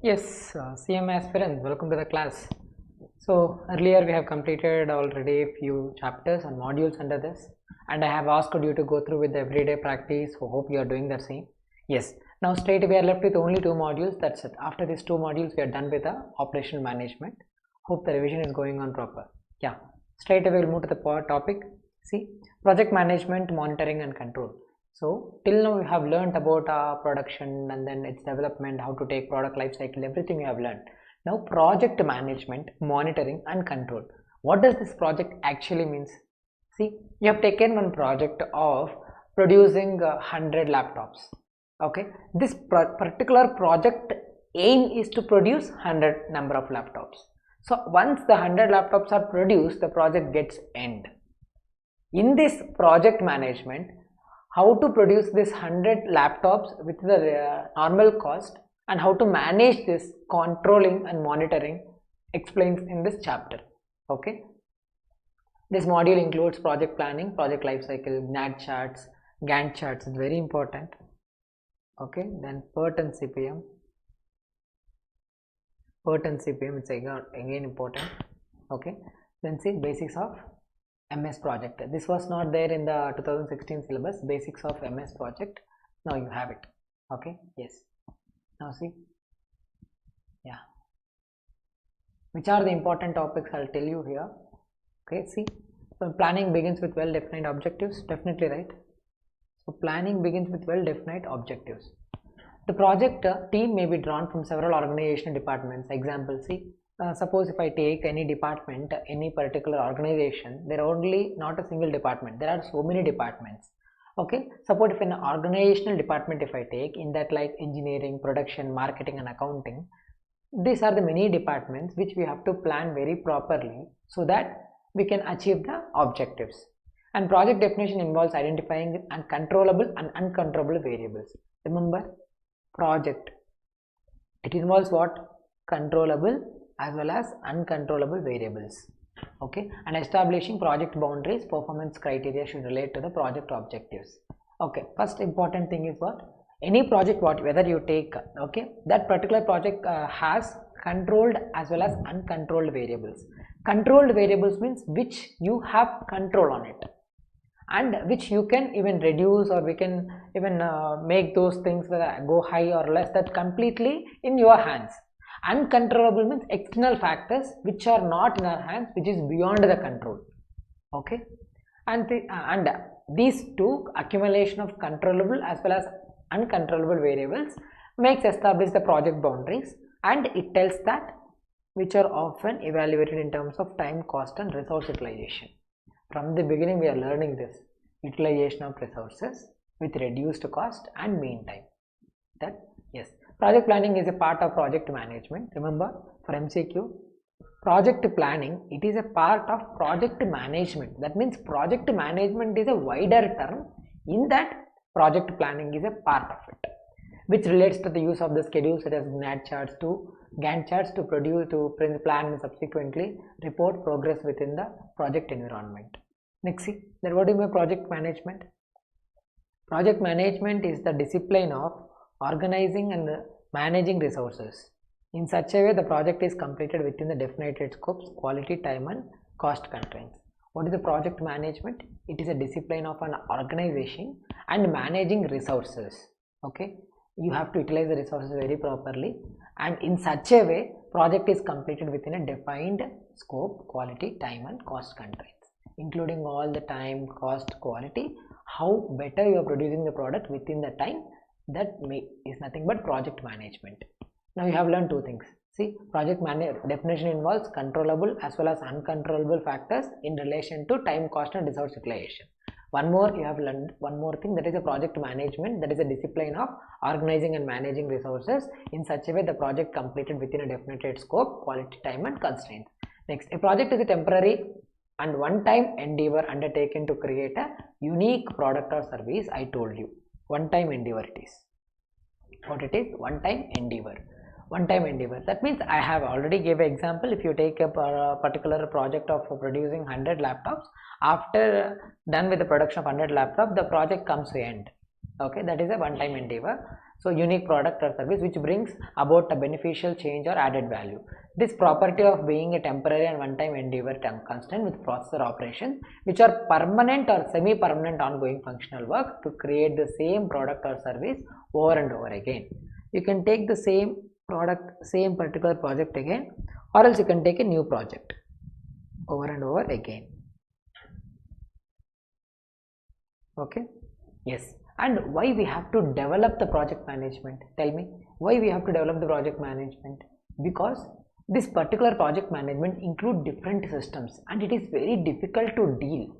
Yes, CMA aspirants, welcome to the class. So earlier we have completed already a few chapters and modules under this, and I have asked you to go through with the everyday practice. So hope you are doing the same. Yes. Now straight we are left with only two modules. That's it. After these two modules, we are done with the operational management. Hope the revision is going on proper. Yeah. Straight away we'll move to the topic. See, project management, monitoring and control. So till now we have learned about production and then its development, how to take product life cycle, everything we have learned. Now project management, monitoring and control. What does this project actually means? See, you have taken one project of producing 100 laptops. Okay, this particular project aim is to produce 100 number of laptops. So once the 100 laptops are produced, the project gets end. In this project management, how to produce this 100 laptops with the normal cost and how to manage this controlling and monitoring explains in this chapter. Okay, this module includes project planning, project life cycle, Gantt charts, Gantt charts is very important. Okay, then PERT and CPM it's again important. Okay, then see basics of MS project. This was not there in the 2016 syllabus, basics of MS project. Now you have it. Okay, yes. Now see, yeah, which are the important topics I'll tell you here. Okay, see, so planning begins with well defined objectives, definitely right. So planning begins with well defined objectives. The project team may be drawn from several organizational departments. Example, see, suppose if I take any department, any particular organization, there are only not a single department, there are so many departments. Okay, suppose if an organizational department if I take, in that like engineering, production, marketing and accounting, these are the many departments which we have to plan very properly so that we can achieve the objectives. And project definition involves identifying controllable and uncontrollable variables. Remember, project, it involves what? Controllable as well as uncontrollable variables. Okay, and establishing project boundaries, performance criteria should relate to the project objectives. Okay, first important thing is what? Any project whether you take, okay, that particular project has controlled as well as uncontrolled variables. Controlled variables means which you have control on it and which you can even reduce, or we can even make those things whether go high or less, that completely in your hands. Uncontrollable means external factors which are not in our hands, which is beyond the control. Okay, and these two, accumulation of controllable as well as uncontrollable variables, makes establish the project boundaries, and it tells that which are often evaluated in terms of time, cost and resource utilization. From the beginning we are learning this utilization of resources with reduced cost and mean time. That yes, project planning is a part of project management. Remember, for MCQ, project planning, it is a part of project management. That means project management is a wider term. In that, project planning is a part of it, which relates to the use of the schedules such as Gantt charts to produce, to plan and subsequently report progress within the project environment. Next, see, then what do you mean project management? Project management is the discipline of organizing and managing resources in such a way the project is completed within the defined scopes, quality, time and cost constraints. What is the project management? It is a discipline of an organization and managing resources. Okay, you have to utilize the resources very properly, and in such a way project is completed within a defined scope, quality, time and cost constraints, including all the time, cost, quality, how better you are producing the product within the time. That is nothing but project management. Now you have learned two things. See, project definition involves controllable as well as uncontrollable factors in relation to time, cost and resource utilization. One more, you have learned one more thing, that is a project management, that is a discipline of organizing and managing resources in such a way the project completed within a definite scope, quality, time and constraints. Next, a project is a temporary and one-time endeavor undertaken to create a unique product or service. I told you, one-time endeavor it is. What it is? One-time endeavor. One-time endeavor. That means I have already gave an example. If you take a particular project of producing 100 laptops, after done with the production of 100 laptops, the project comes to end. Okay, that is a one-time endeavor. So unique product or service which brings about a beneficial change or added value. This property of being a temporary and one-time endeavor constant with processor operations which are permanent or semi-permanent ongoing functional work to create the same product or service over and over again. You can take the same product, same particular project again, or else you can take a new project over and over again. Okay, yes. And why we have to develop the project management? Tell me, why we have to develop the project management? Because this particular project management include different systems and it is very difficult to deal.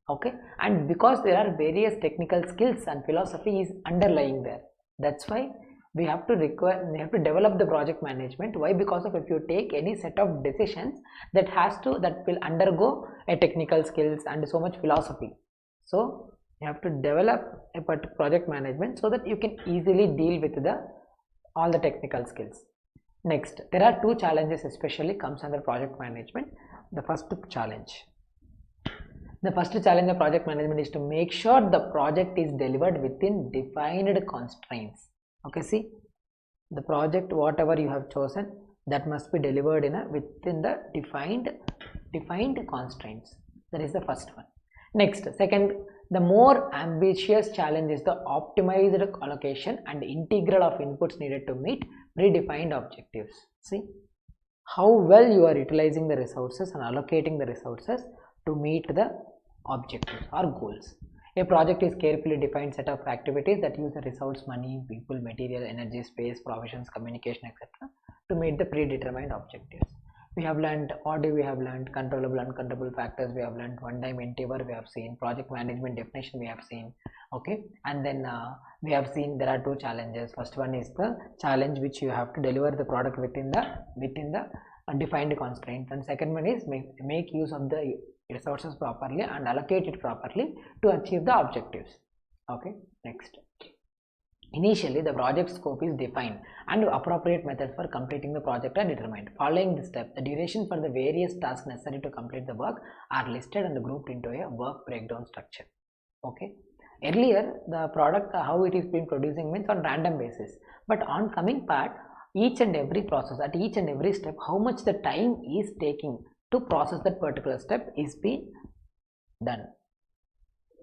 Okay, and because there are various technical skills and philosophy is underlying there. That's why we have to develop the project management. Why? Because of if you take any set of decisions that will undergo a technical skills and so much philosophy. So you have to develop a project management so that you can easily deal with all the technical skills. Next, there are two challenges especially comes under project management. The first challenge of project management is to make sure the project is delivered within defined constraints. Okay, see, the project whatever you have chosen, that must be delivered within the defined constraints. That is the first one. Next, second, the more ambitious challenge is the optimized allocation and integral of inputs needed to meet predefined objectives. See how well you are utilizing the resources and allocating the resources to meet the objectives or goals. A project is carefully defined set of activities that use the resource, money, people, material, energy, space, provisions, communication, etc. to meet the predetermined objectives. We have learned, what do we have learned? Controllable, uncontrollable factors we have learned, one-time endeavor we have seen, project management definition we have seen. Okay, and then we have seen there are two challenges. First one is the challenge which you have to deliver the product within the defined constraints, and second one is make use of the resources properly and allocate it properly to achieve the objectives. Okay, next. Initially, the project scope is defined and appropriate methods for completing the project are determined. Following this step, the duration for the various tasks necessary to complete the work are listed and grouped into a work breakdown structure. Okay. Earlier, the product, how it is being producing means on random basis, but on coming part, each and every process, at each and every step, how much the time is taking to process that particular step is being done.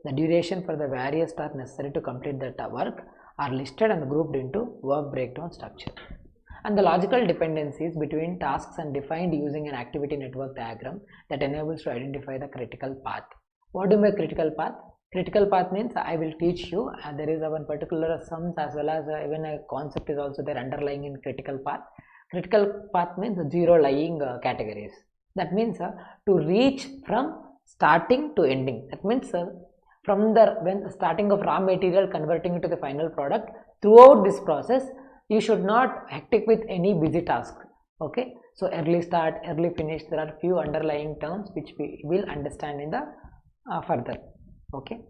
The duration for the various tasks necessary to complete that work are listed and grouped into work breakdown structure. And the logical dependencies between tasks are defined using an activity network diagram that enables to identify the critical path. What do you mean critical path? Critical path means I will teach you, and there is one particular sums as well as even a concept is also there underlying in critical path. Critical path means zero lying categories. That means to reach from starting to ending. That means from when starting of raw material converting it to the final product, throughout this process you should not hectic with any busy task. Okay, so early start, early finish, there are few underlying terms which we will understand in the further. Okay,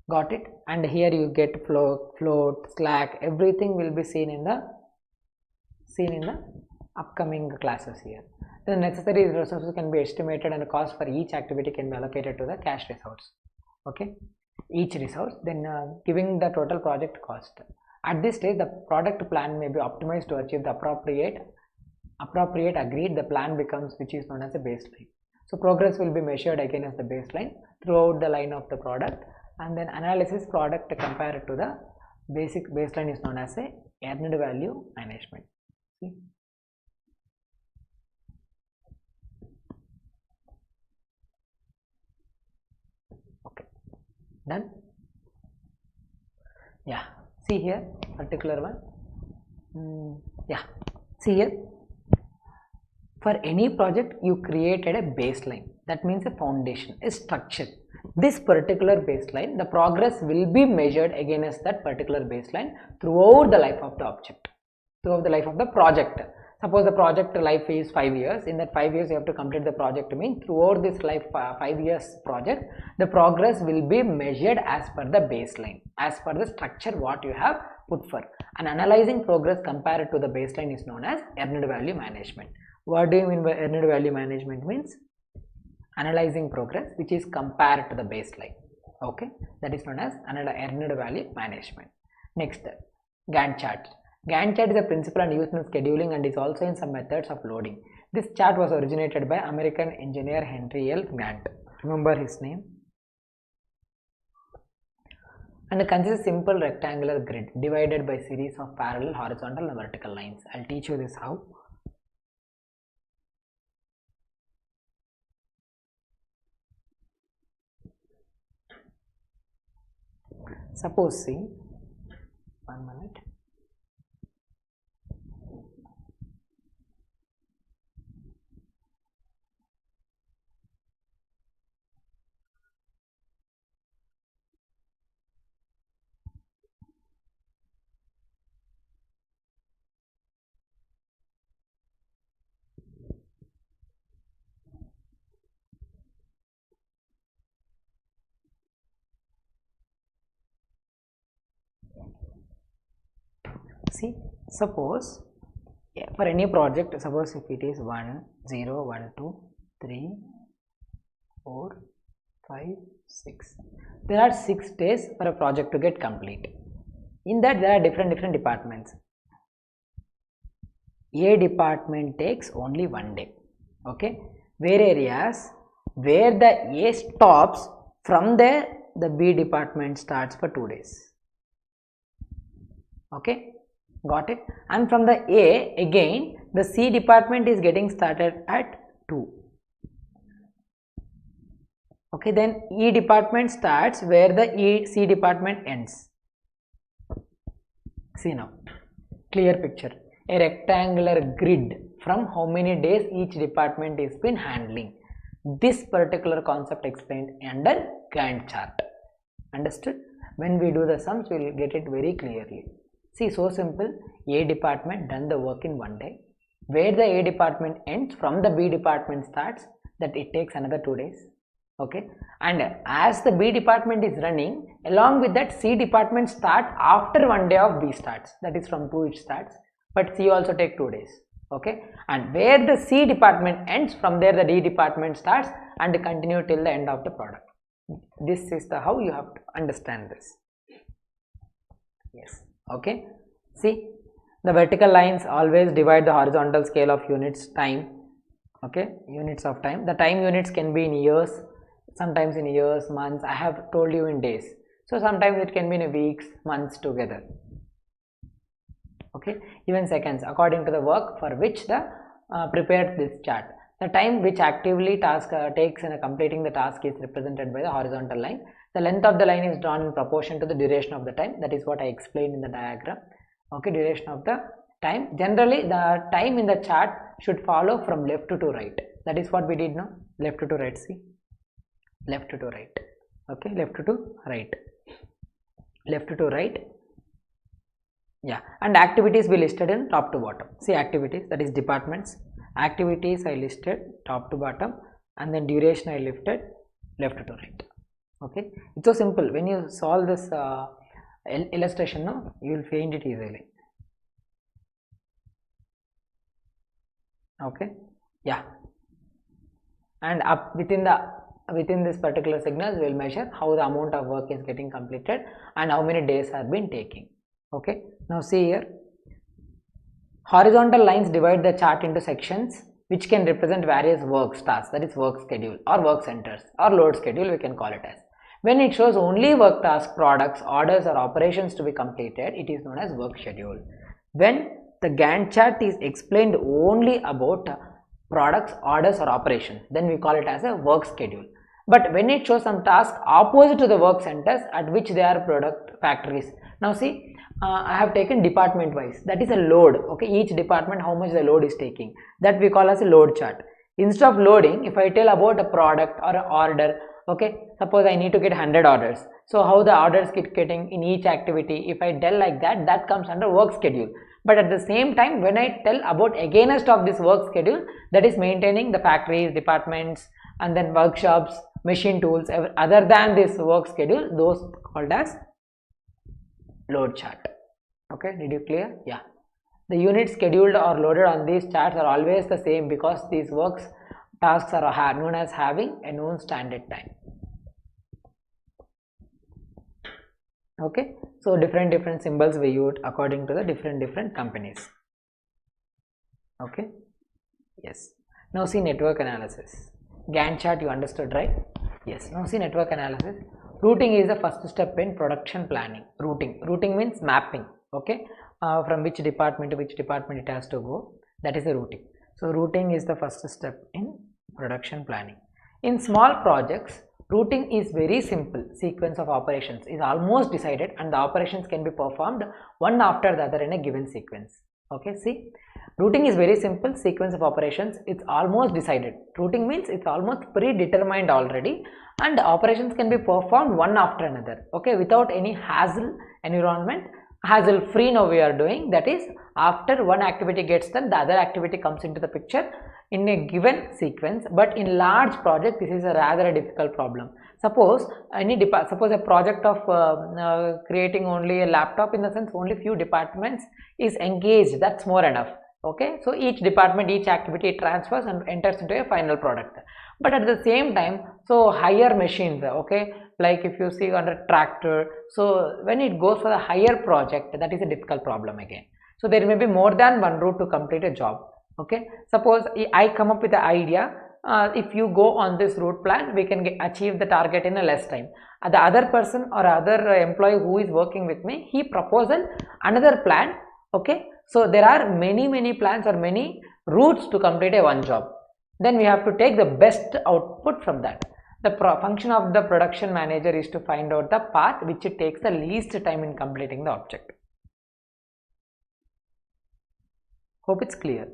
got it? And here you get float, slack, everything will be seen in the upcoming classes here. The necessary resources can be estimated and the cost for each activity can be allocated to the cash resource. Okay, each resource, then giving the total project cost. At this stage, the product plan may be optimized to achieve the appropriate agreed. The plan becomes which is known as a baseline. So progress will be measured again as the baseline throughout the line of the product, and then analysis product compared to the basic baseline is known as a earned value management. See? Done? Yeah, see here particular one. Yeah, see here, for any project you created a baseline, that means a foundation, a structure. This particular baseline, the progress will be measured against that particular baseline throughout the life of the object, throughout the life of the project. Suppose the project life is 5 years. In that 5 years you have to complete the project. Mean throughout this life 5 years project, the progress will be measured as per the baseline, as per the structure what you have put for. And analyzing progress compared to the baseline is known as earned value management. What do you mean by earned value management? Means analyzing progress which is compared to the baseline. Okay, that is known as earned value management. Next, Gantt chart. Gantt chart is a principle and used in scheduling and is also in some methods of loading. This chart was originated by American engineer Henry L. Gantt. Remember his name? And it consists of simple rectangular grid divided by series of parallel, horizontal and vertical lines. I'll teach you this how. Suppose, see, 1 minute. See, suppose for any project, suppose if it is 1, 0, 1, 2, 3, 4, 5, 6. There are 6 days for a project to get complete. In that there are different departments. A department takes only 1 day. Okay. Whereas where the A stops, from there the B department starts for 2 days. Okay. Got it? And from the A again the C department is getting started at 2. Okay, then E department starts where the C department ends. See now, clear picture. A rectangular grid from how many days each department is been handling. This particular concept explained under Gantt chart. Understood? When we do the sums, we will get it very clearly. See, so simple. A department done the work in 1 day. Where the A department ends, from the B department starts, that it takes another 2 days. Okay, and as the B department is running, along with that C department start after 1 day of B starts. That is from 2 it starts, but C also take 2 days. Okay, and where the C department ends, from there the D department starts and continue till the end of the product. This is the how you have to understand this. Yes. Okay, see, the vertical lines always divide the horizontal scale of units time. Okay, units of time. The time units can be in years, sometimes in years, months. I have told you in days. So sometimes it can be in weeks, months together. Okay, even seconds according to the work for which the prepared this chart. The time which actively task takes in completing the task is represented by the horizontal line. The length of the line is drawn in proportion to the duration of the time. That is what I explained in the diagram. Okay, duration of the time. Generally, the time in the chart should follow from left to right. That is what we did now. Left to right. See, left to right. Okay, left to right. Left to right. Yeah, and activities we listed in top to bottom. See, activities, that is departments. Activities I listed top to bottom, and then duration I lifted left to right. Okay, it's so simple. When you solve this illustration, no, you will find it easily. Okay, yeah, and up within this particular signals, we will measure how the amount of work is getting completed and how many days have been taking. Okay, now see here, horizontal lines divide the chart into sections which can represent various work tasks, that is work schedule or work centers or load schedule, we can call it as. When it shows only work tasks, products, orders or operations to be completed, it is known as work schedule. When the Gantt chart is explained only about products, orders or operations, then we call it as a work schedule. But when it shows some task opposite to the work centers at which they are product factories. Now see, I have taken department wise, that is a load. Okay, each department how much the load is taking, that we call as a load chart. Instead of loading, if I tell about a product or an order, okay, suppose I need to get 100 orders, so how the orders getting in each activity, if I tell like that, that comes under work schedule. But at the same time, when I tell about against of this work schedule, that is maintaining the factories, departments and then workshops, machine tools, other than this work schedule, those called as load chart. Okay, did you clear? Yeah, the units scheduled or loaded on these charts are always the same because these works tasks are known as having a known standard time. Okay, so different symbols we use according to the different companies. Okay, yes. Now see network analysis. Gantt chart you understood, right? Yes. Now see network analysis. Routing is the first step in production planning. Routing means mapping. Okay, from which department to which department it has to go. That is the routing. So routing is the first step in production planning. In small projects, routing is very simple. Sequence of operations is almost decided, and the operations can be performed one after the other in a given sequence. Okay, see, routing is very simple. Sequence of operations, it's almost decided. Routing means it's almost predetermined already, and operations can be performed one after another. Okay, without any hassle environment. Hassle free now we are doing, that is, after one activity gets done, the other activity comes into the picture in a given sequence. But in large project, this is a rather difficult problem. Suppose suppose a project of creating only a laptop, in the sense only few departments is engaged, that's more enough. Okay, so each department, each activity transfers and enters into a final product. But at the same time, so higher machines, okay, like if you see under tractor, so when it goes for a higher project, that is a difficult problem again. So there may be more than one route to complete a job. Okay, suppose I come up with the idea, if you go on this route plan, we can achieve the target in a less time. The other person or other employee who is working with me, he proposed another plan. Okay, so there are many plans or many routes to complete a one job. Then we have to take the best output from that. The function of the production manager is to find out the path which it takes the least time in completing the object. Hope it's clear.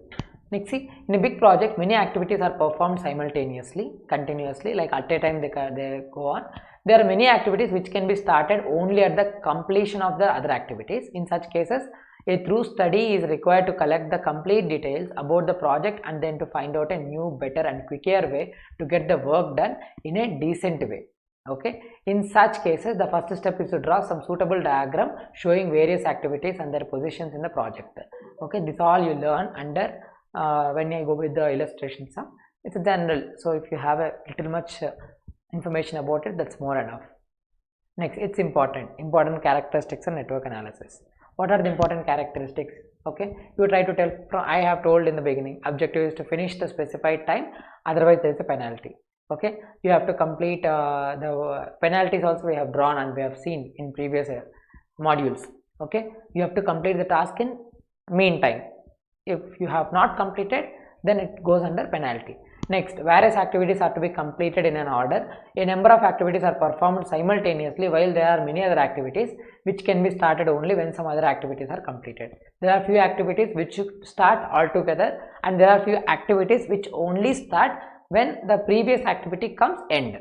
Next, see, in a big project, many activities are performed simultaneously, continuously, like at a time they go on. There are many activities which can be started only at the completion of the other activities. In such cases, a thorough study is required to collect the complete details about the project and then to find out a new, better and quicker way to get the work done in a decent way. Okay, in such cases, the first step is to draw some suitable diagram showing various activities and their positions in the project. Okay, this all you learn under when you go with the illustrations. It's a general, so if you have a little much information about it, that's more enough. Next, it's important characteristics and network analysis. What are the important characteristics? Okay, you try to tell. I have told in the beginning, objective is to finish the specified time, otherwise there is a penalty. Okay, you have to complete the penalties also we have drawn and we have seen in previous modules. Okay, you have to complete the task in meantime. If you have not completed, then it goes under penalty. Next, various activities are to be completed in an order. A number of activities are performed simultaneously, while there are many other activities which can be started only when some other activities are completed. There are few activities which start altogether, and there are few activities which only start when the previous activity comes end.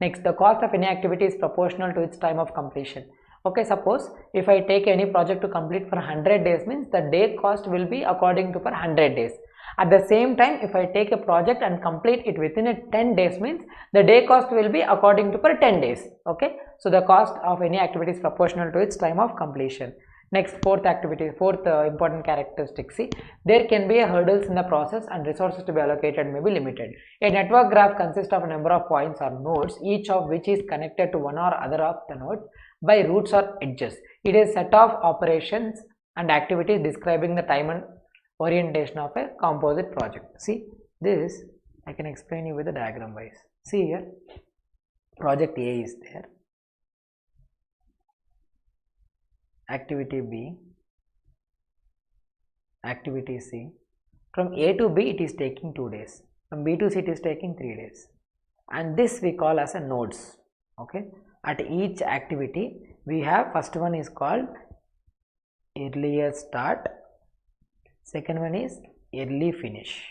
Next, the cost of any activity is proportional to its time of completion. Okay, suppose if I take any project to complete for 100 days, means the day cost will be according to per 100 days. At the same time, if I take a project and complete it within a 10 days, means the day cost will be according to per 10 days. Okay, so the cost of any activity is proportional to its time of completion. Next, fourth important characteristic. See, there can be hurdles in the process and resources to be allocated may be limited. A network graph consists of a number of points or nodes, each of which is connected to one or other of the nodes by routes or edges. It is a set of operations and activities describing the time and orientation of a composite project. See, this I can explain you with the diagram wise. See here, project A is there, activity B, activity C. From A to B it is taking 2 days, from B to C it is taking 3 days, and this we call as a nodes. Okay, at each activity we have, first one is called earlier start, second one is early finish.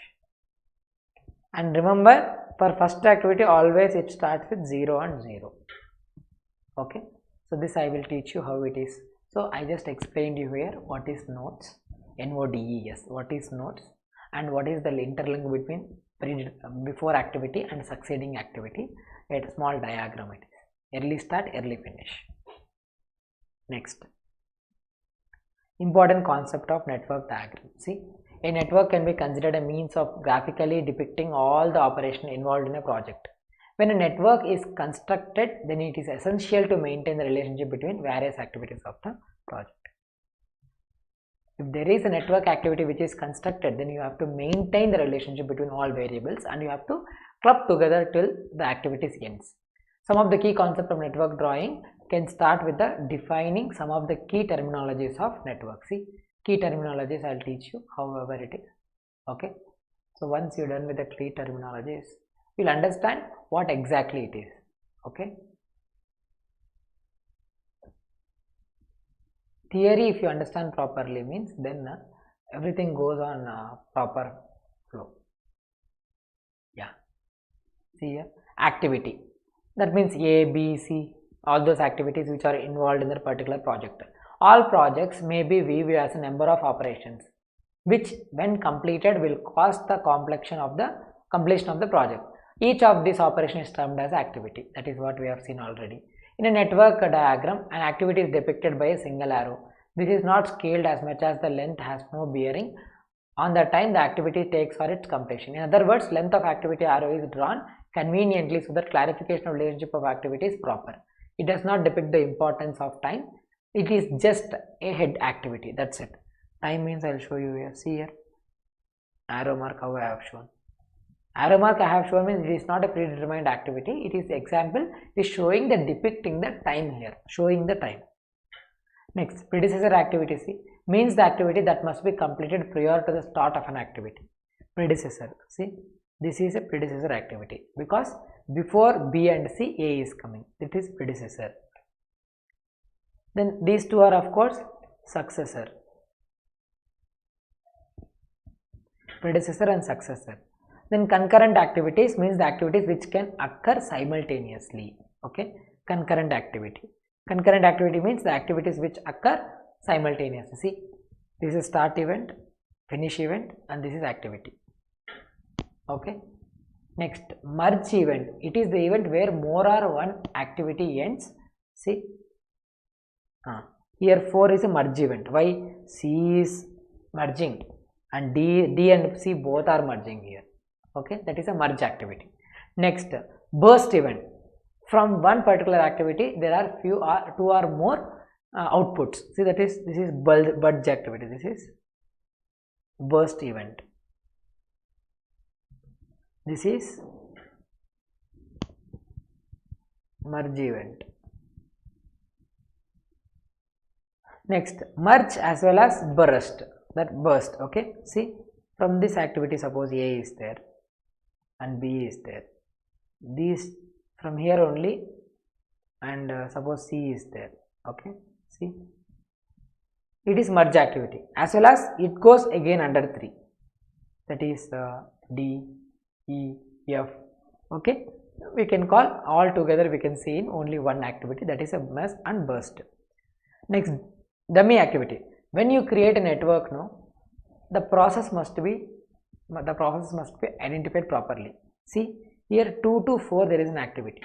And remember, for first activity always it starts with 0 and 0. Okay, so this I will teach you how it is. So I just explained you here what is nodes, NODES, what is nodes, and what is the interlink between before activity and succeeding activity. A small diagram it is, early start, early finish. Next, important concept of network diagram. See, a network can be considered a means of graphically depicting all the operations involved in a project. When a network is constructed, then it is essential to maintain the relationship between various activities of the project. If there is a network activity which is constructed, then you have to maintain the relationship between all variables and you have to club together till the activities ends. Some of the key concepts of network drawing can start with the defining some of the key terminologies of network. See, key terminologies I will teach you however it is. Okay. So once you are done with the key terminologies, you will understand what exactly it is. Okay. Theory, if you understand properly, means then everything goes on proper flow. Yeah. See here, activity. That means A, B, C, all those activities which are involved in the particular project. All projects may be viewed as a number of operations, which when completed will cause the completion of the completion of the project. Each of these operations is termed as activity. That is what we have seen already. In a network diagram, an activity is depicted by a single arrow. This is not scaled as much as the length has no bearing on the time the activity takes for its completion. In other words, length of activity arrow is drawn conveniently so that clarification of relationship of activity is proper. It does not depict the importance of time. It is just a head activity. That's it. Time means I will show you here. See here, arrow mark how I have shown. Arrow mark I have shown means it is not a predetermined activity. It is example is showing the depicting the time here, showing the time. Next, predecessor activity C means the activity that must be completed prior to the start of an activity. Predecessor, see, this is a predecessor activity because before B and C, A is coming. It is predecessor. Then these two are of course successor. Predecessor and successor. Then concurrent activities means the activities which can occur simultaneously. Okay, concurrent activity. Concurrent activity means the activities which occur simultaneously. See, this is start event, finish event, and this is activity. Okay. Next, merge event. It is the event where more or one activity ends. See, here 4 is a merge event. Why? C is merging and D and C both are merging here. Okay, that is a merge activity. Next, burst event. From one particular activity, there are two or more outputs. See, that is, this is budge activity. This is burst event. This is merge event. Next, merge as well as burst. That burst. Okay, see, from this activity, suppose A is there and B is there. These from here only, and suppose C is there. Okay, see, it is merge activity as well as it goes again under 3. That is D, E, F. Okay, we can call all together. We can see in only one activity, that is a merge and burst. Next, dummy activity. When you create a network, the process must be identified properly. See, here 2 to 4 there is an activity.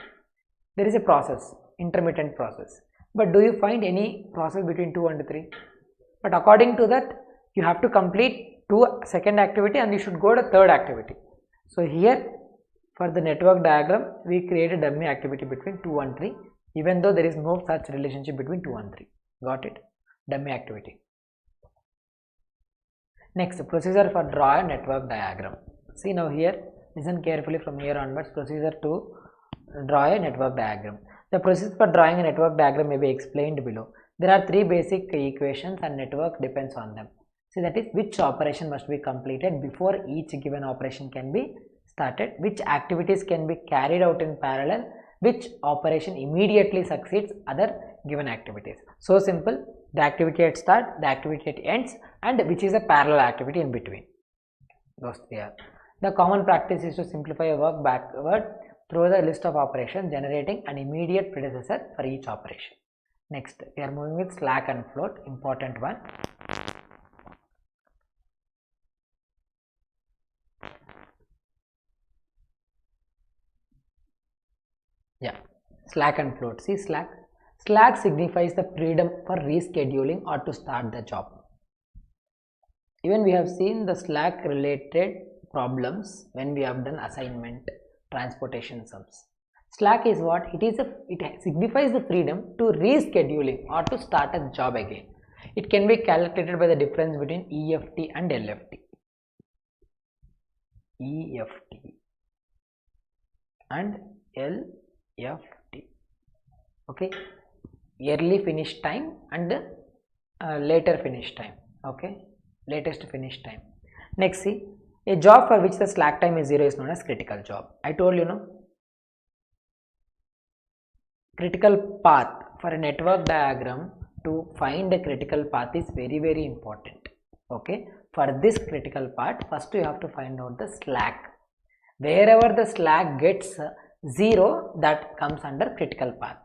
There is a process, intermittent process. But do you find any process between 2 and 3? But according to that, you have to complete second activity and you should go to third activity. So here for the network diagram, we create a dummy activity between 2 and 3, even though there is no such relationship between 2 and 3. Got it? Dummy activity. Next, procedure for draw a network diagram. See now here, listen carefully from here onwards, procedure to draw a network diagram. The process for drawing a network diagram may be explained below. There are 3 basic equations and network depends on them. See, that is which operation must be completed before each given operation can be started, which activities can be carried out in parallel, which operation immediately succeeds other given activities. So simple, the activity at start, the activity at ends, and which is a parallel activity in between. Those 3 are. The common practice is to simplify a work backward through the list of operations, generating an immediate predecessor for each operation. Next, we are moving with slack and float, important one. Yeah, slack and float. See, slack. Slack signifies the freedom for rescheduling or to start the job. Even we have seen the slack related problems when we have done assignment, transportation sums. Slack is what? It signifies the freedom to rescheduling or to start a job again. It can be calculated by the difference between EFT and LFT. EFT and LFT. Okay, early finish time and later finish time. Okay, latest finish time. Next, see, a job for which the slack time is 0 is known as critical job. I told you, no, critical path. For a network diagram, to find a critical path is very important. Okay, for this critical part, first you have to find out the slack. Wherever the slack gets 0, that comes under critical path.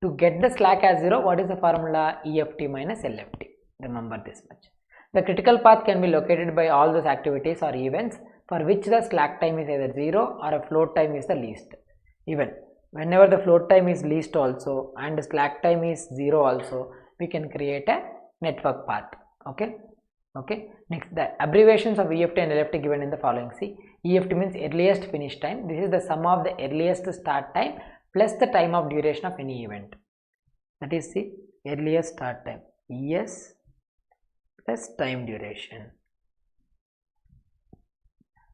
To get the slack as 0, what is the formula? EFT minus LFT. Remember this much. The critical path can be located by all those activities or events for which the slack time is either 0 or a float time is the least. Even whenever the float time is least also and the slack time is 0 also, we can create a network path. Okay. Next, the abbreviations of EFT and LFT given in the following. See, EFT means earliest finish time. This is the sum of the earliest start time plus the time of duration of any event. That is the earliest start time, ES plus time duration.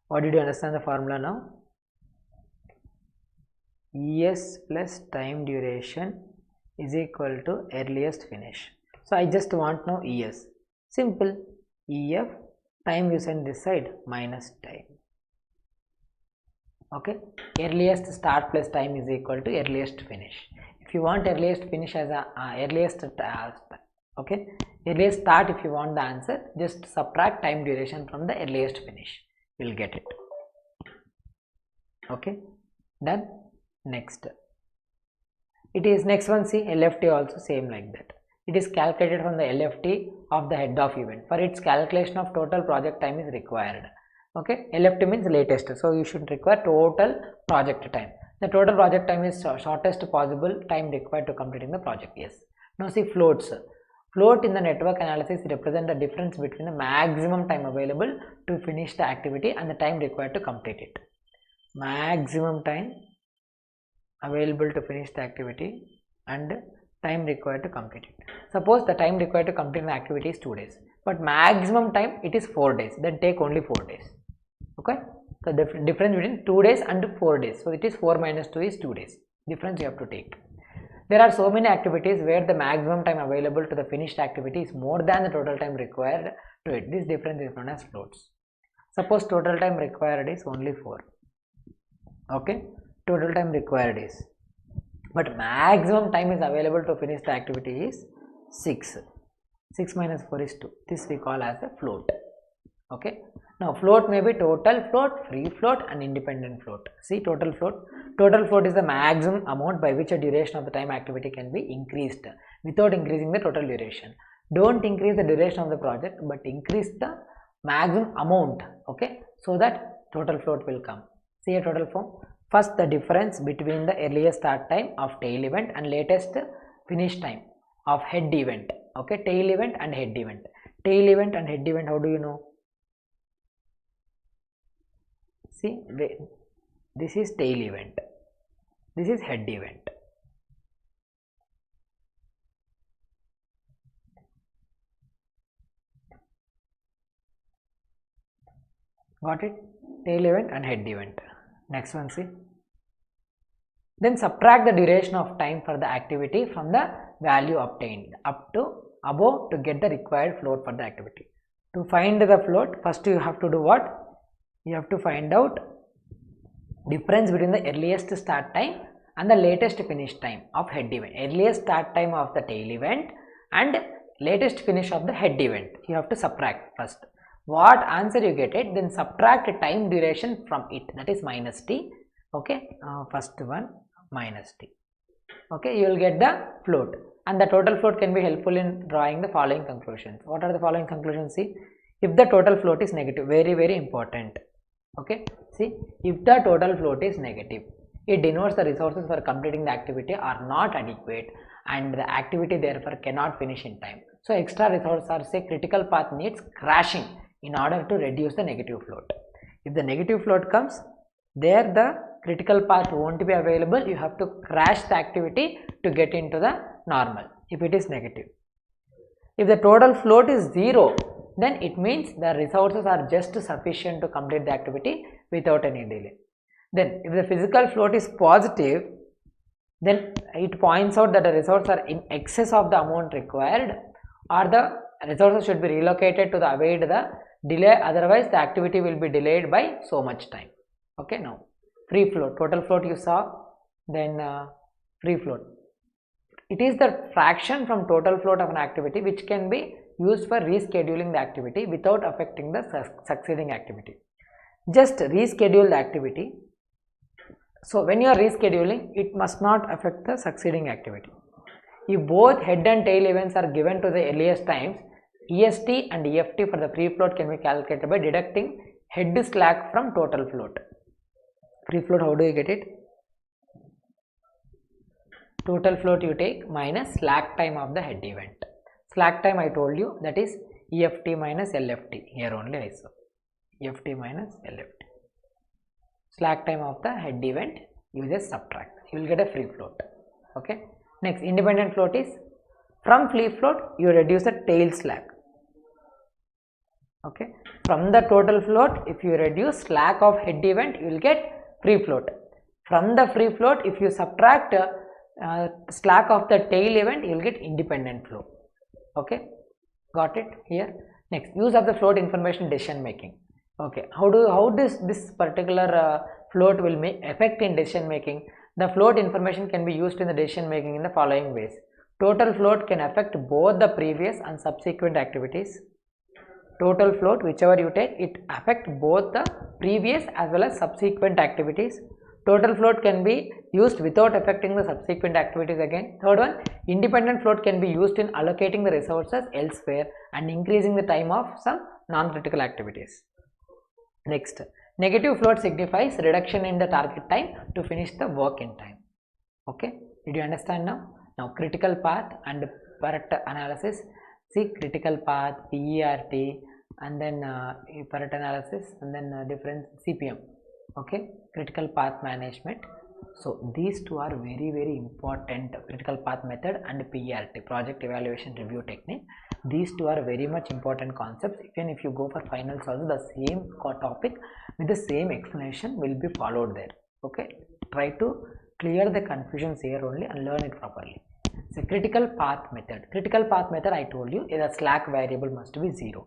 What did you understand the formula now? ES plus time duration is equal to earliest finish. So I just want now ES. Simple. EF, time you send this side, minus time. Okay, earliest start plus time is equal to earliest finish. If you want earliest finish as a earliest start, if you want the answer, just subtract time duration from the earliest finish, you will get it. Okay, done. Next, it is next one. See, LFT also same like that. It is calculated from the LFT of the head of event. For its calculation of total project time is required. Okay, LFT means latest, so you should require total project time. The total project time is shortest possible time required to completing the project. Yes. Now see, floats. Float in the network analysis represent the difference between the maximum time available to finish the activity and the time required to complete it. Maximum time available to finish the activity and time required to complete it. Suppose the time required to complete the activity is 2 days, but maximum time it is 4 days, then take only 4 days. Okay, so the difference between 2 days and 4 days, so it is 4 minus 2 is 2 days, difference you have to take. There are so many activities where the maximum time available to the finished activity is more than the total time required to it. This difference is known as floats. Suppose total time required is only 4. Okay, total time required is, but maximum time is available to finish the activity is 6. 6 minus 4 is 2. This we call as a float. Okay, now float may be total float, free float and independent float. See, total float. Total float is the maximum amount by which a duration of the time activity can be increased without increasing the total duration. Don't increase the duration of the project, but increase the maximum amount. Okay, so that total float will come. See a total form. First, the difference between the earliest start time of tail event and latest finish time of head event. Okay, tail event and head event. Tail event and head event, how do you know? See, this is tail event, this is head event. Got it? Tail event and head event. Next one, see. Then subtract the duration of time for the activity from the value obtained up to above to get the required float for the activity. To find the float, first you have to do what? You have to find out difference between the earliest start time and the latest finish time of head event. Earliest start time of the tail event and latest finish of the head event. You have to subtract first. What answer you get it, then subtract time duration from it, that is minus t. Okay, first one minus t. Okay, you will get the float, and the total float can be helpful in drawing the following conclusions. What are the following conclusions? See, if the total float is negative, very important. Okay, see, if the total float is negative, it denotes the resources for completing the activity are not adequate and the activity therefore cannot finish in time. So extra resources or say critical path needs crashing in order to reduce the negative float. If the negative float comes, there the critical path won't be available. You have to crash the activity to get into the normal if it is negative. If the total float is 0, then it means the resources are just sufficient to complete the activity without any delay. Then if the physical float is positive, then it points out that the resources are in excess of the amount required, or the resources should be relocated to the avoid the delay, otherwise the activity will be delayed by so much time. Okay, now free float, total float you saw, then free float. It is the fraction from total float of an activity which can be used for rescheduling the activity without affecting the succeeding activity. Just reschedule the activity. So when you are rescheduling, it must not affect the succeeding activity. If both head and tail events are given to the earliest times, EST and EFT for the free float can be calculated by deducting head slack from total float. Free float, how do you get it? Total float you take minus slack time of the head event. Slack time I told you, that is EFT minus LFT. Here only I saw EFT minus LFT. Slack time of the head event you just subtract. You will get a free float. Okay. Next, independent float is from free float you reduce the tail slack. Okay. From the total float, if you reduce slack of head event, you will get free float. From the free float, if you subtract slack of the tail event, you will get independent flow. Okay, got it here. Next, use of the float information in decision making. Okay, how does this particular float will make effect in decision making? The float information can be used in the decision making in the following ways. Total float can affect both the previous and subsequent activities. Total float, whichever you take, it affect both the previous as well as subsequent activities. Total float can be used without affecting the subsequent activities again. Third one, independent float can be used in allocating the resources elsewhere and increasing the time of some non-critical activities. Next, negative float signifies reduction in the target time to finish the work in time. Okay, did you understand now? Now critical path and Pareto analysis. See, critical path, PERT, and then Pareto analysis, and then different CPM. Okay, critical path management. So these two are very important, critical path method and PERT, project evaluation review technique. These two are very much important concepts. Even if you go for finals also, the same topic with the same explanation will be followed there. Okay, try to clear the confusions here only and learn it properly. So critical path method. Critical path method, I told you, the slack variable must be 0.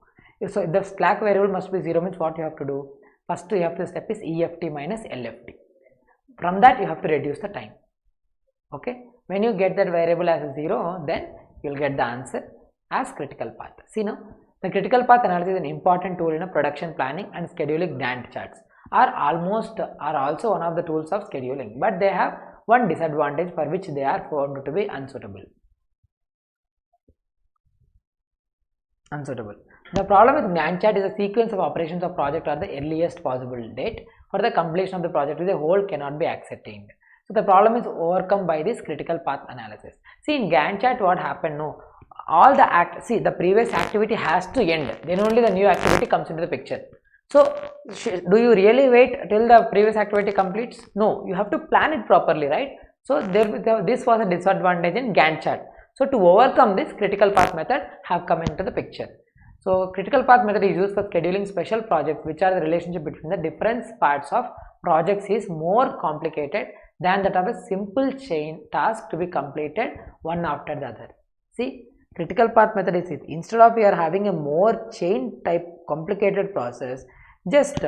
So if the slack variable must be 0 means what you have to do? First you have to step is EFT minus LFT. From that you have to reduce the time. Okay. When you get that variable as 0, then you will get the answer as critical path. See now, the critical path analysis is an important tool in a production planning and scheduling. Gantt charts are also one of the tools of scheduling, but they have one disadvantage for which they are found to be unsuitable. The problem with Gantt chart is the sequence of operations of project or the earliest possible date for the completion of the project with a whole cannot be accepted. So the problem is overcome by this critical path analysis. See, in Gantt chart what happened? No, all the the previous activity has to end, then only the new activity comes into the picture. So do you really wait till the previous activity completes? No, you have to plan it properly, right? So this was a disadvantage in Gantt chart. So to overcome this, critical path method have come into the picture. So critical path method is used for scheduling special projects, which are the relationship between the different parts of projects is more complicated than that of a simple chain task to be completed one after the other. See, critical path method is it. Instead of we are having a more chain type complicated process, just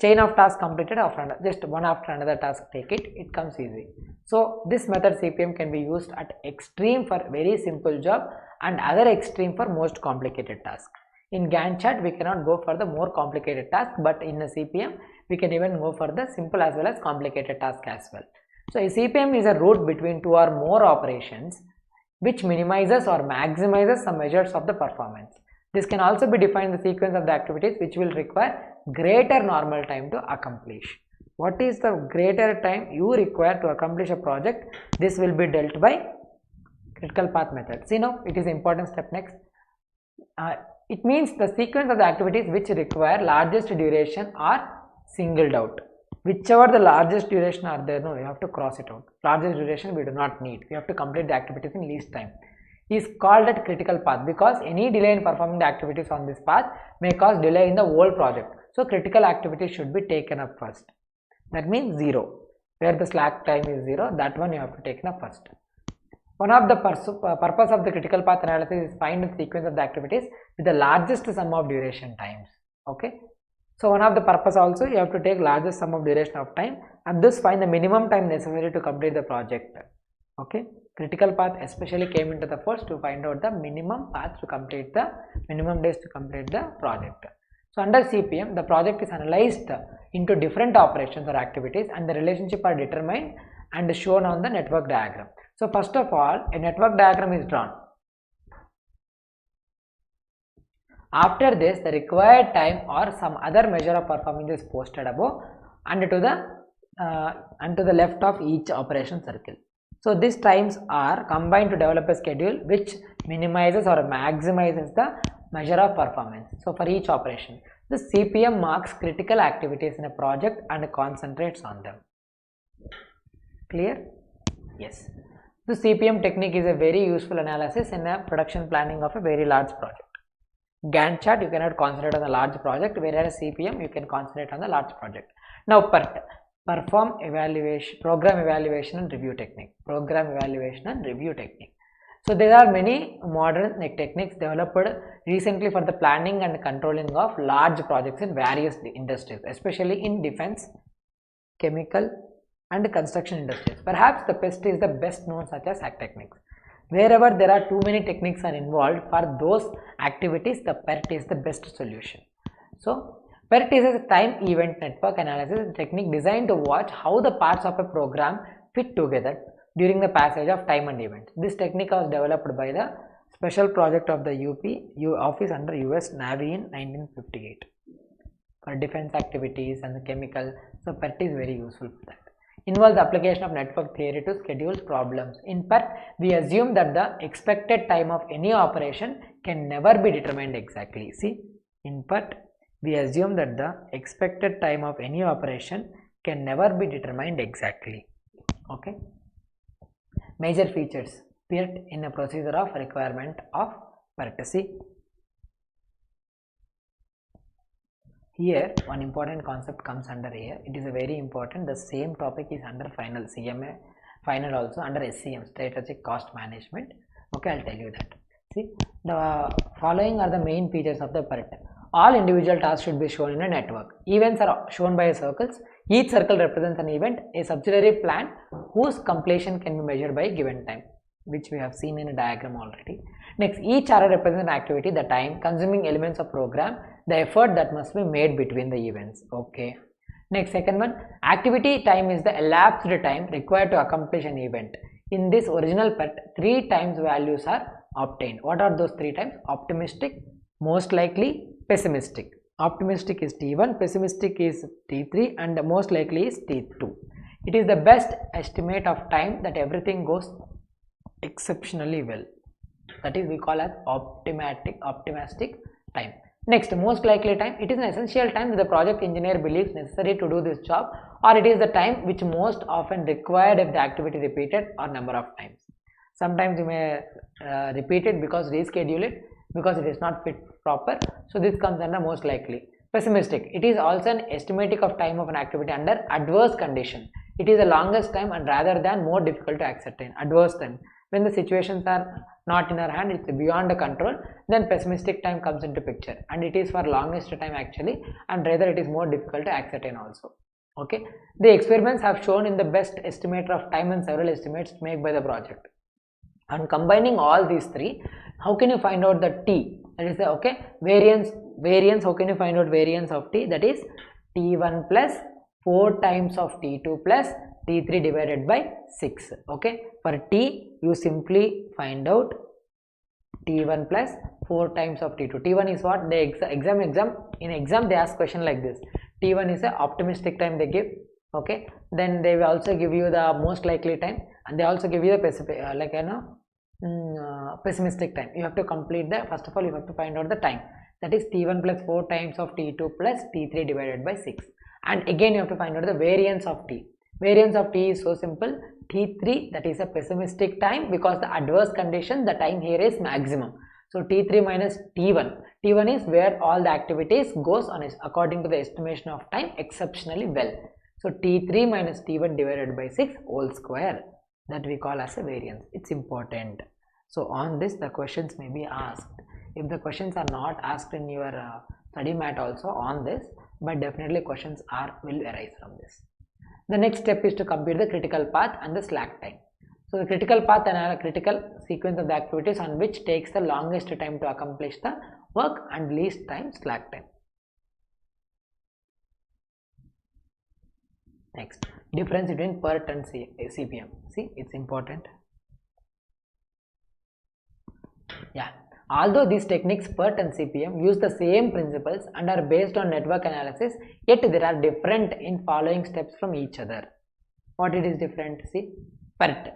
chain of tasks completed after another, just one after another task take it, it comes easy. So this method CPM can be used at extreme for very simple job and other extreme for most complicated task. In Gantt chart we cannot go for the more complicated task, but in a CPM we can even go for the simple as well as complicated task as well. So a CPM is a route between two or more operations which minimizes or maximizes some measures of the performance. This can also be defined in the sequence of the activities which will require greater normal time to accomplish. What is the greater time you require to accomplish a project? This will be dealt by critical path method. See now, it is important step next. It means the sequence of the activities which require largest duration are singled out. whichever the largest duration are there, no, you have to cross it out. Largest duration we do not need, we have to complete the activities in least time, is called at critical path, because any delay in performing the activities on this path may cause delay in the whole project. So critical activities should be taken up first. That means 0, where the slack time is 0, that one you have to take up first. One of the purpose of the critical path analysis is find the sequence of the activities with the largest sum of duration times. Okay, so one of the purpose also you have to take largest sum of duration of time, and thus find the minimum time necessary to complete the project. Okay, critical path especially came into the force to find out the minimum path to complete the minimum days to complete the project. So under CPM, the project is analyzed into different operations or activities, and the relationship are determined and shown on the network diagram. So first of all, a network diagram is drawn. After this, the required time or some other measure of performance is posted above and to the left of each operation circle. So these times are combined to develop a schedule which minimizes or maximizes the measure of performance. So for each operation, the CPM marks critical activities in a project and concentrates on them. Clear? Yes. The CPM technique is a very useful analysis in a production planning of a very large project. Gantt chart you cannot concentrate on the large project, whereas CPM you can concentrate on the large project. Now PERT, program evaluation and review technique. So there are many modern techniques developed recently for the planning and controlling of large projects in various industries, especially in defense, chemical and construction industries. Perhaps the PEST is the best known such as hack techniques. Wherever there are too many techniques are involved for those activities, the PERT is the best solution. So PERT is a time event network analysis technique designed to watch how the parts of a program fit together during the passage of time and events. This technique was developed by the special project of the office under US Navy in 1958 for defense activities and the chemical. So PERT is very useful for that. Involves application of network theory to schedule problems. In PERT, we assume that the expected time of any operation can never be determined exactly. See, in PERT, we assume that the expected time of any operation can never be determined exactly. Okay. Major features PERT in a procedure of requirement of PERT. See, here one important concept comes under here. It is a very important. The same topic is under final CMA, final also under SCM, strategic cost management. Okay, I'll tell you that. See, the following are the main features of the PERT. All individual tasks should be shown in a network. Events are shown by circles. Each circle represents an event, a subsidiary plan whose completion can be measured by a given time, which we have seen in a diagram already. Next, each arrow represents an activity, the time, consuming elements of program, the effort that must be made between the events. Okay. Next, second one, activity time is the elapsed time required to accomplish an event. In this original PERT, 3 times values are obtained. What are those 3 times? Optimistic, most likely, pessimistic. Optimistic is T1, pessimistic is T3, and the most likely is T2. It is the best estimate of time that everything goes exceptionally well. That is we call as optimistic time. Next, most likely time. It is an essential time that the project engineer believes necessary to do this job, or it is the time which most often required if the activity repeated or number of times. Sometimes you may repeat it because reschedule it because it is not fit proper. So this comes under most likely. Pessimistic. It is also an estimate of time of an activity under adverse condition. It is the longest time and rather than more difficult to ascertain. Adverse time. When the situations are not in our hand, it's beyond the control, then pessimistic time comes into picture, and it is for longest time actually, and rather it is more difficult to ascertain also. Okay. The experiments have shown in the best estimator of time and several estimates made by the project. And combining all these 3, how can you find out the T? That is the variance. How can you find out variance of T? That is T1 plus 4 times of T2 plus T3 divided by 6. Okay. For T, you simply find out T1 plus 4 times of T2. T1 is what? The in exam they ask question like this. T1 is a optimistic time they give. Okay. Then they will also give you the most likely time, and they also give you the pessimistic time. You have to complete the, first of all you have to find out the time, that is T1 plus 4 times of T2 plus T3 divided by 6. and again you have to find out the variance of t. Variance of t is so simple, T3, that is a pessimistic time, because the adverse condition, the time here is maximum. So T3 minus T1. T1 is where all the activities goes on according to the estimation of time exceptionally well. So T3 minus T1 divided by 6 whole square, that we call as a variance. It's important. So on this the questions may be asked. If the questions are not asked in your study mat also on this, but definitely questions will arise from this. The next step is to compute the critical path and the slack time. So the critical path and a critical sequence of the activities on which takes the longest time to accomplish the work and least time slack time. Next, difference between PERT and CPM. See, it's important. Yeah, although these techniques PERT and CPM use the same principles and are based on network analysis, yet there are different in following steps from each other. What it is different? See, PERT.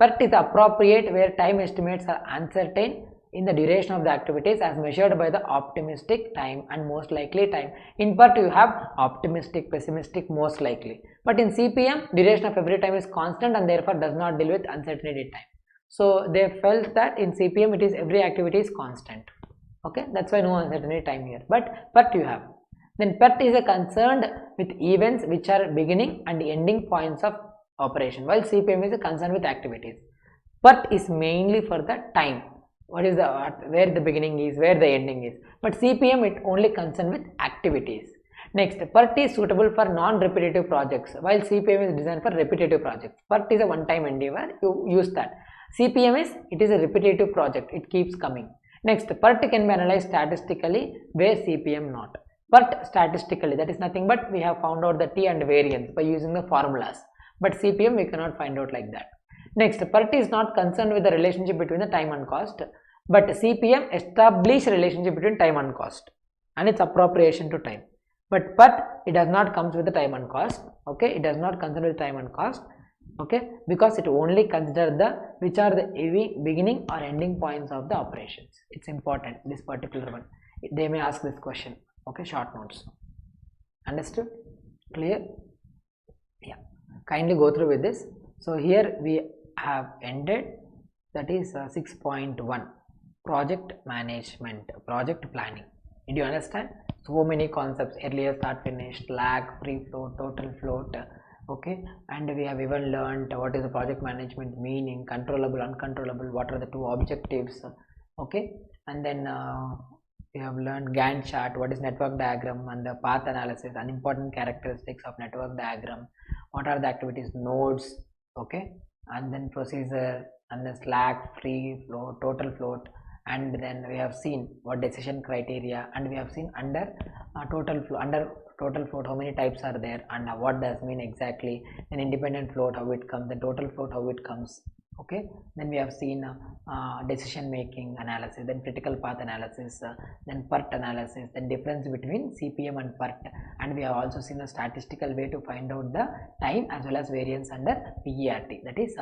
PERT is appropriate where time estimates are uncertain in the duration of the activities as measured by the optimistic time and most likely time. In PERT you have optimistic, pessimistic, most likely. But in CPM, duration of every time is constant and therefore does not deal with uncertainty time. So they felt that in CPM it is every activity is constant. Okay, that's why no uncertainty time here. But PERT you have. Then PERT is concerned with events which are beginning and ending points of operation, while CPM is concerned with activities. PERT is mainly for the time. What is where the beginning is, where the ending is. But CPM it only concerned with activities. Next, PERT is suitable for non-repetitive projects, while CPM is designed for repetitive projects. PERT is a one-time endeavor, you use that. CPM it is a repetitive project, it keeps coming. Next, PERT can be analyzed statistically, where CPM not. PERT statistically, that is nothing but we have found out the T and variance by using the formulas. But CPM we cannot find out like that. Next, PERT is not concerned with the relationship between the time and cost, but CPM establishes relationship between time and cost and its appropriation to time. But PERT it does not comes with the time and cost. Okay, it does not consider the time and cost. Okay, because it only consider the which are the beginning or ending points of the operations. It's important, this particular one. They may ask this question. Okay, short notes. Understood? Clear? Yeah. Kindly go through with this. So here we have ended, that is 6.1 project management, project planning. Did you understand? So many concepts: earlier, start, finish, slack, free float, total float. Okay, and we have even learned what is the project management meaning, controllable, uncontrollable, what are the two objectives. Okay, and then we have learned Gantt chart, what is network diagram, and the path analysis, and important characteristics of network diagram, what are the activities nodes. Okay, and then procedure, and the slack, free float, total float, and then we have seen what decision criteria, and we have seen under total float how many types are there and what does mean exactly, then independent float how it comes, then total float how it comes. Okay, then we have seen decision making analysis, then critical path analysis, then PERT analysis, then difference between CPM and PERT, and we have also seen a statistical way to find out the time as well as variance under PERT, that is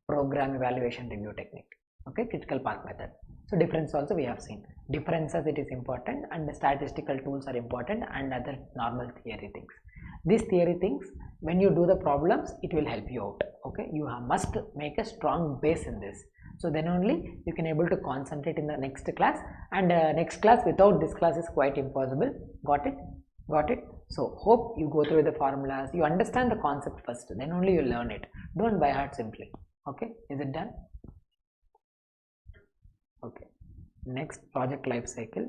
program evaluation review technique. Okay, critical path method. So difference also we have seen. Differences it is important, and the statistical tools are important, and other normal theory things. These theory things, when you do the problems, it will help you out. Okay, you must make a strong base in this. So then only you can able to concentrate in the next class, and next class without this class is quite impossible. Got it? Got it? So hope you go through the formulas, you understand the concept first, then only you learn it. Don't by heart simply. Okay, is it done? Okay, next, project life cycle.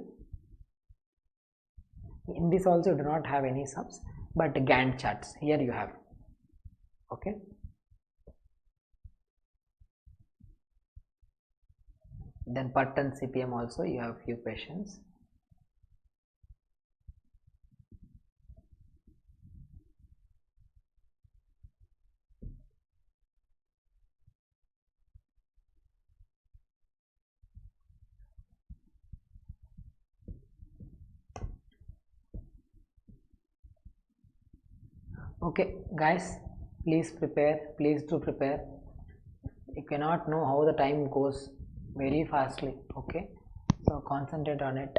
In this also do not have any subs, but Gantt charts here you have. Okay, then PERT and CPM also you have few questions. Okay guys, please prepare, please do prepare. You cannot know how the time goes very fastly. Okay, so concentrate on it.